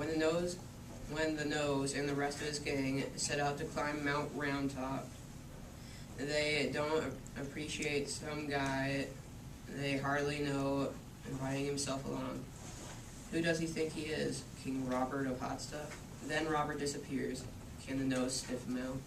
When the Nose and the rest of his gang set out to climb Mount Round Top, they don't appreciate some guy they hardly know inviting himself along. Who does he think he is? King Robert of Hot Stuff? Then Robert disappears. Can the Nose sniff him out?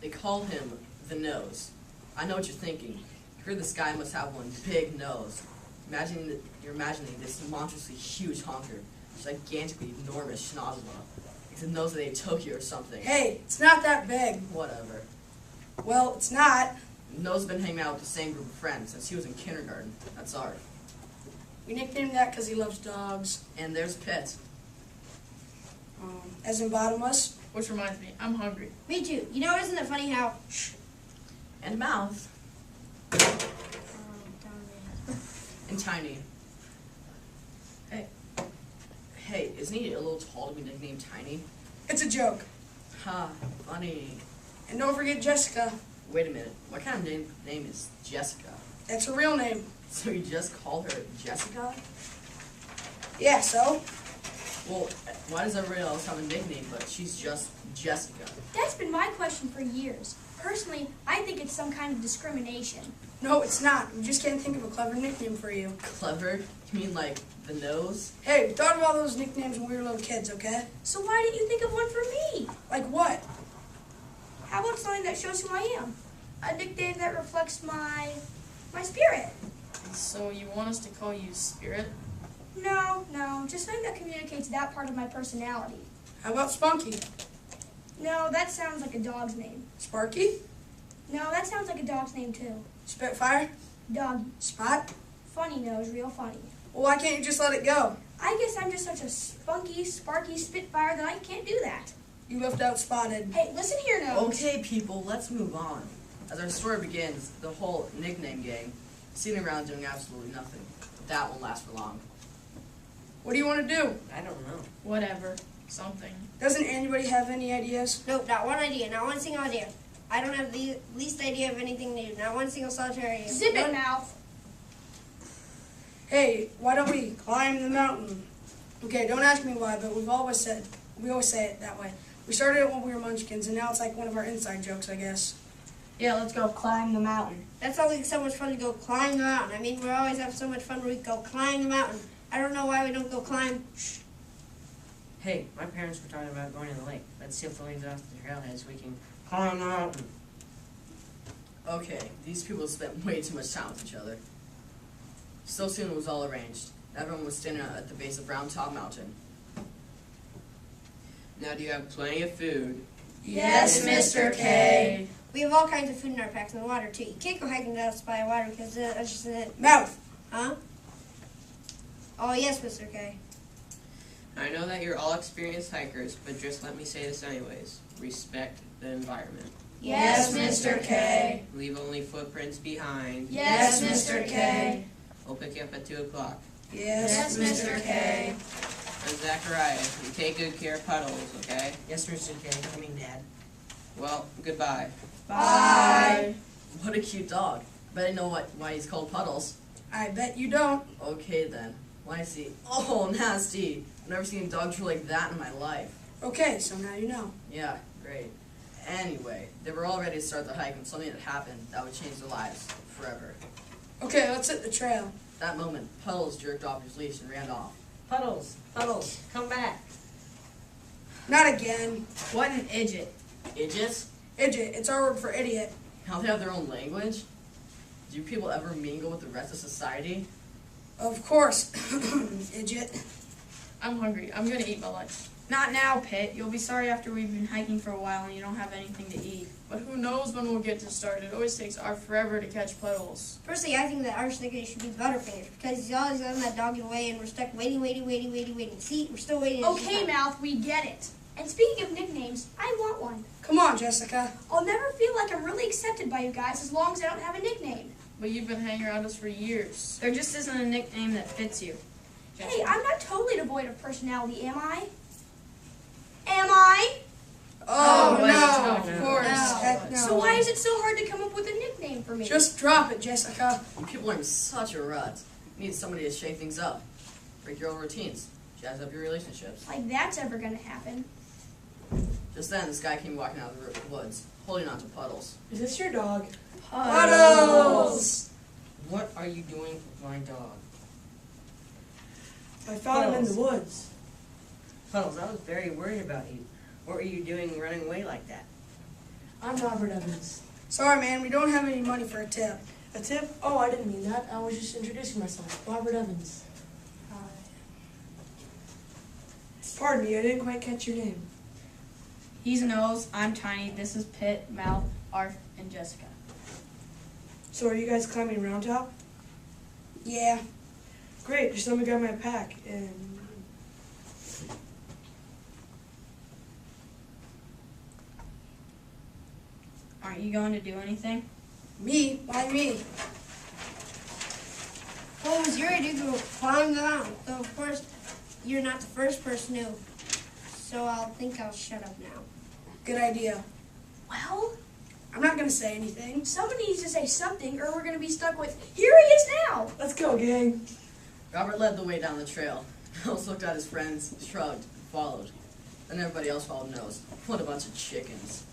They call him the Nose. I know what you're thinking. You heard this guy must have one big nose. You're imagining this monstrously huge honker, gigantically enormous schnozzle. It's the nose of a Tokyo or something. Hey, it's not that big. Whatever. Well, it's not. The Nose has been hanging out with the same group of friends since he was in kindergarten. That's art. We nicknamed that because he loves dogs. And there's Pit. As in Bottomless. Which reminds me, I'm hungry. Me too. You know, isn't it funny how... And Mouth. down And Tiny. Hey, isn't he a little tall to be nicknamed Tiny? It's a joke. Ha, funny. And don't forget Jessica. Wait a minute, what kind of name is Jessica? That's her real name. So you just call her Jessica? Yeah, so? Well, why does everybody else have a nickname, but she's just Jessica? That's been my question for years. Personally, I think it's some kind of discrimination. No, it's not. We just can't think of a clever nickname for you. Clever? You mean like the Nose? Hey, we thought of all those nicknames when we were little kids, okay? So why didn't you think of one for me? Like what? How about something that shows who I am? A nickname that reflects my spirit. So you want us to call you Spirit? No, just something that communicates that part of my personality. How about Spunky? No, that sounds like a dog's name. Sparky? No, that sounds like a dog's name too. Spitfire? Doggy. Spot? Funny Nose, real funny. Well, why can't you just let it go? I guess I'm just such a spunky, sparky Spitfire that I can't do that. You left out Spotted. Hey, listen here, Nose. Okay, people, let's move on. As our story begins, the whole nickname gang sitting around doing absolutely nothing. But that won't last for long. What do you want to do? I don't know. Whatever. Something. Doesn't anybody have any ideas? Nope, not one idea, not one single idea. I don't have the least idea of anything new, not one single solitary idea. Zip it, Mouth. Hey, why don't we climb the mountain? Okay, don't ask me why, but we always say it that way. We started it when we were munchkins, and now it's like one of our inside jokes, I guess. Yeah, let's go climb the mountain. That sounds like so much fun to go climb the mountain. I mean, we always have so much fun when we go climb the mountain. I don't know why we don't go climb. Hey, my parents were talking about going to the lake. Let's see if the leads off the trailhead so we can climb the mountain. Okay, these people spent way too much time with each other. So soon it was all arranged. Everyone was standing at the base of Round Top Mountain. Now, do you have plenty of food? Yes, Mr. K. We have all kinds of food in our packs and water too. You can't go hiking without a supply of water because that's just it. Mouth. Huh? Oh yes, Mr. K. I know that you're all experienced hikers, but just let me say this anyways. Respect the environment. Yes, Mr. K. Leave only footprints behind. Yes, Mr. K. We'll pick you up at 2 o'clock. Yes, Mr. K. And Zachariah, you take good care of Puddles, okay? Yes, Mr. K. I mean, Dad. Well, goodbye. Bye. What a cute dog. Bet I know why he's called Puddles. I bet you don't. Okay then. When I see, oh nasty. I've never seen a dog drool like that in my life. Okay, so now you know. Yeah, great. Anyway, they were all ready to start the hike when something had happened that would change their lives forever. Okay, let's hit the trail. That moment, Puddles jerked off his leash and ran off. Puddles, come back. Not again. What an idiot. Idiots? Idiot. It's our word for idiot. How they have their own language? Do people ever mingle with the rest of society? Of course. Idiot. I'm hungry. I'm gonna eat my lunch. Not now, Pitt. You'll be sorry after we've been hiking for a while and you don't have anything to eat. But who knows when we'll get to start. It always takes forever to catch Puddles. Personally, I think that our nickname should be Butterfingers because he's always on that doggy way and we're stuck waiting. See, we're still waiting. Okay, Mouth, we get it. And speaking of nicknames, I want one. Come on, Jessica. I'll never feel like I'm really accepted by you guys as long as I don't have a nickname. But you've been hanging around us for years. There just isn't a nickname that fits you. Hey, I'm not totally devoid of personality, am I? Am I? Oh, wait, no, no, of course. no. Heck no. So why is it so hard to come up with a nickname for me? Just drop it, Jessica. You people are in such a rut. You need somebody to shake things up. Break your old routines. jazz up your relationships. Like that's ever gonna happen. Just then, this guy came walking out of the woods, holding onto Puddles. Is this your dog? Puddles! What are you doing with my dog? I found him in the woods. Puddles, I was very worried about you. What were you doing running away like that? I'm Robert Evans. Sorry, man, we don't have any money for a tip. A tip? Oh, I didn't mean that. I was just introducing myself. Robert Evans. Pardon me, I didn't quite catch your name. He's Nose, I'm Tiny, this is Pit, Mal, Arf, and Jessica. So are you guys climbing Round Top? Yeah. Great, just let me grab my pack and... Aren't you going to do anything? Me? Why me? Well, it was your idea to go climb the mountain. Though, of course, you're not the first person to. So I'll shut up now. Good idea. Well, I'm not gonna say anything. somebody needs to say something, or we're gonna be stuck with, here he is now! Let's go, gang. Robert led the way down the trail. Nose looked at his friends, shrugged, and followed. Then everybody else followed Nose. What a bunch of chickens.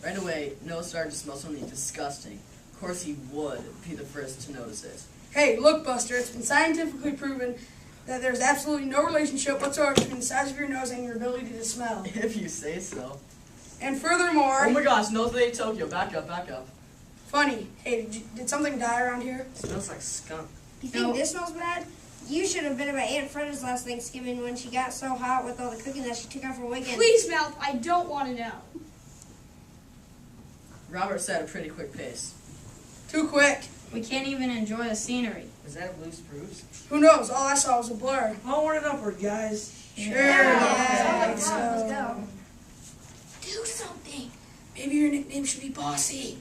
Right away, Nose started to smell something disgusting. Of course he would be the first to notice it. Hey, look, Buster, it's been scientifically proven that there's absolutely no relationship whatsoever between the size of your nose and your ability to smell. If you say so. And furthermore, Oh my gosh, Nose Lady Tokyo, back up, back up. funny, hey, did something die around here? It smells like skunk. You think this smells bad? You should have been at my Aunt Freda's last Thanksgiving when she got so hot with all the cooking that she took out for weekend. Please, Mouth, I don't want to know. Robert set a pretty quick pace. Too quick. We can't even enjoy the scenery. Is that a blue spruce? Who knows? All I saw was a blur. Onward and upward, guys. Sure. Yeah. Let's Let's go. go. Do something. Maybe your nickname should be Bossy.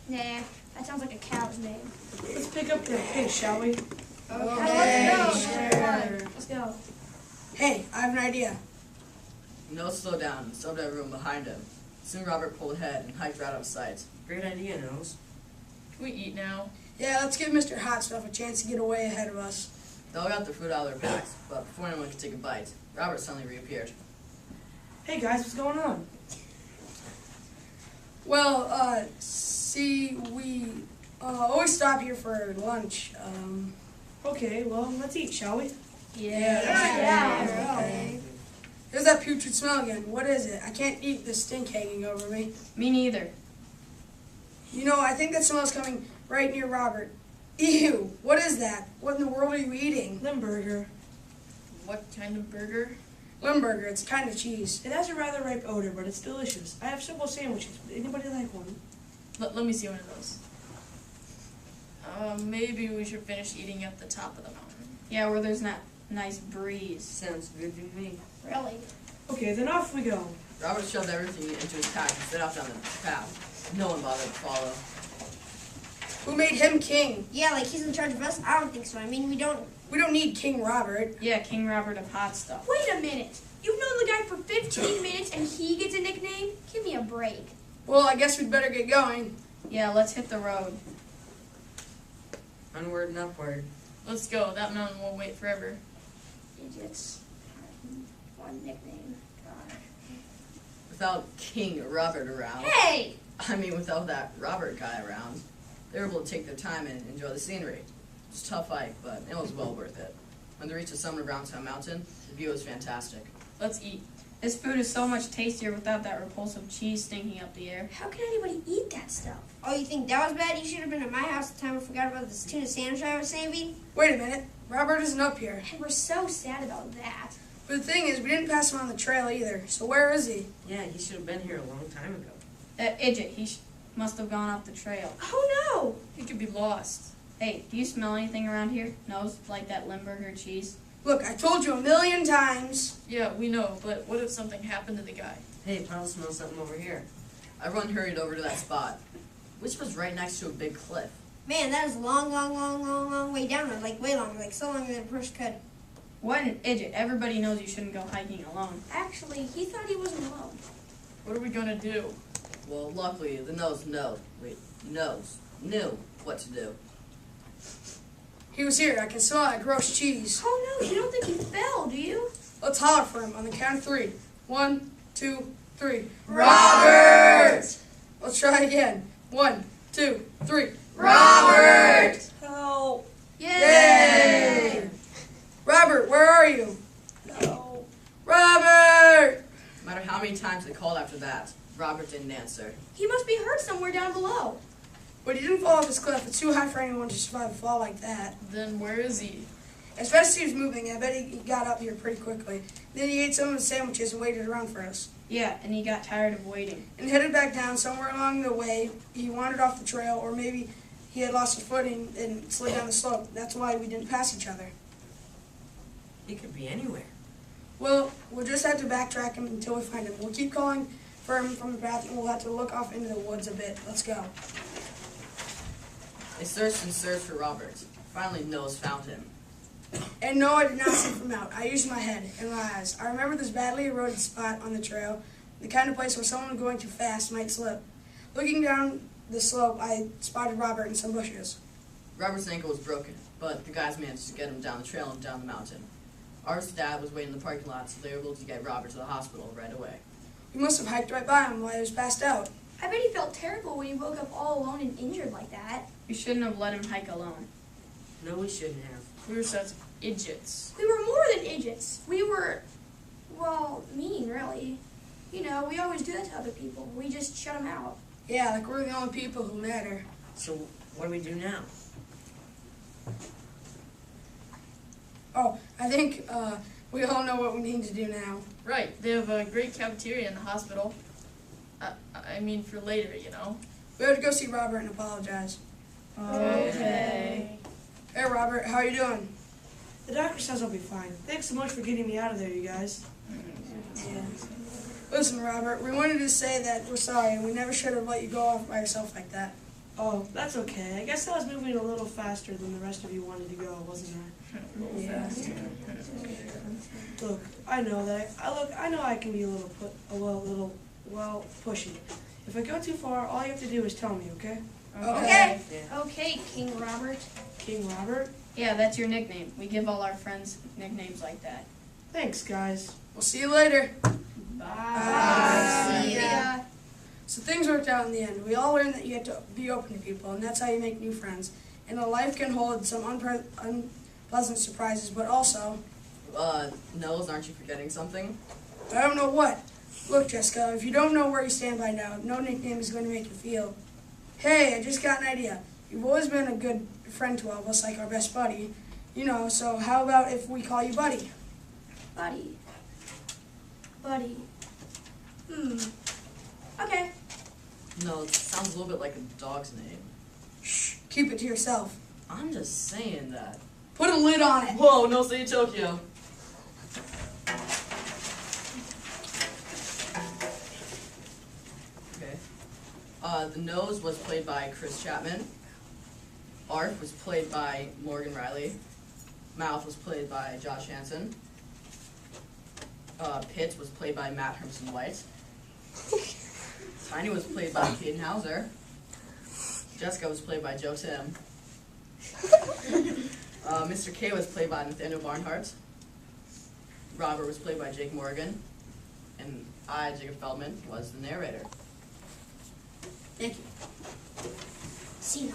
Nah, that sounds like a cow's name. Let's pick up the pace, shall we? Okay, Let's go. sure. Let's go. Hey, I have an idea. Nose slowed down and shoved everyone behind him. Soon Robert pulled ahead and hiked right out of sight. Great idea, Nose. Can we eat now? Yeah, let's give Mr. Hot Stuff a chance to get away ahead of us. They all got their food out of their packs, but before anyone could take a bite, Robert suddenly reappeared. Hey, guys, what's going on? Well, see, we always stop here for lunch. Okay, well, let's eat, shall we? Yeah. Okay. There's that putrid smell again. What is it? I can't eat this stink hanging over me. Me neither. You know, I think that smell's coming right near Robert. Ew, what is that? What in the world are you eating? Limburger. What kind of burger? Limburger, it's kind of cheese. It has a rather ripe odor, but it's delicious. I have several sandwiches. Would anybody like one? Let me see one of those. Maybe we should finish eating at the top of the mountain. Yeah, where there's that nice breeze. Sounds good to me. Really? Okay, then off we go. Robert shoved everything into his pack and set off down the path. No one bothered to follow. Who made him king? Yeah, like he's in charge of us? I don't think so. I mean, we don't need King Robert. Yeah, King Robert of Hot Stuff. Wait a minute. You've known the guy for 15 minutes and he gets a nickname? Give me a break. Well, I guess we'd better get going. Yeah, let's hit the road. Onward and upward. Let's go. That mountain won't wait forever. Idiots. One nickname. God. Without King Robert around, Hey! without that Robert guy around, they were able to take their time and enjoy the scenery. It was a tough hike, but it was well worth it. When they reached the summit of Roundtown Mountain, the view was fantastic. Let's eat. This food is so much tastier without that repulsive cheese stinking up the air. How can anybody eat that stuff? Oh, you think that was bad? You should have been at my house the time I forgot about this tuna sandwich I was saving. Wait a minute. Robert isn't up here. And we're so sad about that. But the thing is, we didn't pass him on the trail either. So where is he? Yeah, he should have been here a long time ago. Idjit, must have gone off the trail. Oh no! He could be lost. Hey, do you smell anything around here? Nose like that Limburger cheese? Look, I told you 1,000,000 times. Yeah, we know, but what if something happened to the guy? Hey, Puddle smells something over here. Everyone hurried over to that spot, which was right next to a big cliff. Man, that is a long way down there. Like, way longer. Like, so longer than a person could. What an Idjit. Everybody knows you shouldn't go hiking alone. Actually, he thought he wasn't alone. What are we gonna do? Well, luckily, the nose knew what to do. He was here. I can smell that gross cheese. Oh no, you don't think he fell, do you? Let's holler for him on the count of 3. 1, 2, 3. Robert! Let's try again. 1, 2, 3. Robert! Help. Yay! Robert, where are you? No. Robert! No matter how many times they called after that, Robert didn't answer. He must be hurt somewhere down below. But he didn't fall off this cliff. It's too high for anyone to survive a fall like that. Then where is he? As fast as he was moving, I bet he got up here pretty quickly. Then he ate some of the sandwiches and waited around for us. Yeah, and he got tired of waiting. And headed back down. Somewhere along the way, he wandered off the trail, or maybe he had lost his footing and slid down the slope. That's why we didn't pass each other. He could be anywhere. Well, we'll just have to backtrack him until we find him. We'll keep calling for him from the path, and we'll have to look off into the woods a bit. Let's go. They searched and searched for Robert. Finally, Nose found him. And no, I did not sniff him out. I used my head and my eyes. I remember this badly eroded spot on the trail, the kind of place where someone going too fast might slip. Looking down the slope, I spotted Robert in some bushes. Robert's ankle was broken, but the guys managed to get him down the trail and down the mountain. Art's dad was waiting in the parking lot, so they were able to get Robert to the hospital right away. We must have hiked right by him while he was passed out. I bet he felt terrible when he woke up all alone and injured like that. We shouldn't have let him hike alone. No, we shouldn't have. We were such idiots. We were more than idiots. We were, well, mean, really. You know, we always do that to other people. We just shut them out. Yeah, like we're the only people who matter. So what do we do now? Oh, I think we all know what we need to do now. Right, they have a great cafeteria in the hospital. I mean, for later, you know. We have to go see Robert and apologize. Okay. Hey, Robert, how are you doing? The doctor says I'll be fine. Thanks so much for getting me out of there, you guys. Yeah. Listen, Robert, we wanted to say that we're sorry and we never should have let you go off by yourself like that. Oh, that's okay. I guess I was moving a little faster than the rest of you wanted to go, wasn't I? Yeah. Look, I know that. I know I can be a little pushy. If I go too far, all you have to do is tell me, okay? Okay. Okay, King Robert. King Robert. Yeah, that's your nickname. We give all our friends nicknames like that. Thanks, guys. We'll see you later. Bye. See ya. So things worked out in the end. We all learned that you have to be open to people, and that's how you make new friends. And a life can hold some unpleasant surprises, but also, Nose, aren't you forgetting something? I don't know what. Look, Jessica, if you don't know where you stand by now, no nickname is going to make you feel. Hey, I just got an idea. You've always been a good friend to all of us, like our best buddy. You know, so how about if we call you Buddy? Buddy. Buddy. Okay. No, it sounds a little bit like a dog's name. Shh, keep it to yourself. I'm just saying that. Put a lid on it. Whoa, no say Tokyo. Okay. The Nose was played by Chris Chapman. Art was played by Morgan Riley. Mouth was played by Josh Hansen. Pitt was played by Matt Hermson White. Tiny was played by Caden Hauser. Jessica was played by Joe Tim. Mr. K was played by Nathaniel Barnhart. Robert was played by Jake Morgan. And I, Jacob Feldman, was the narrator. Thank you. See ya.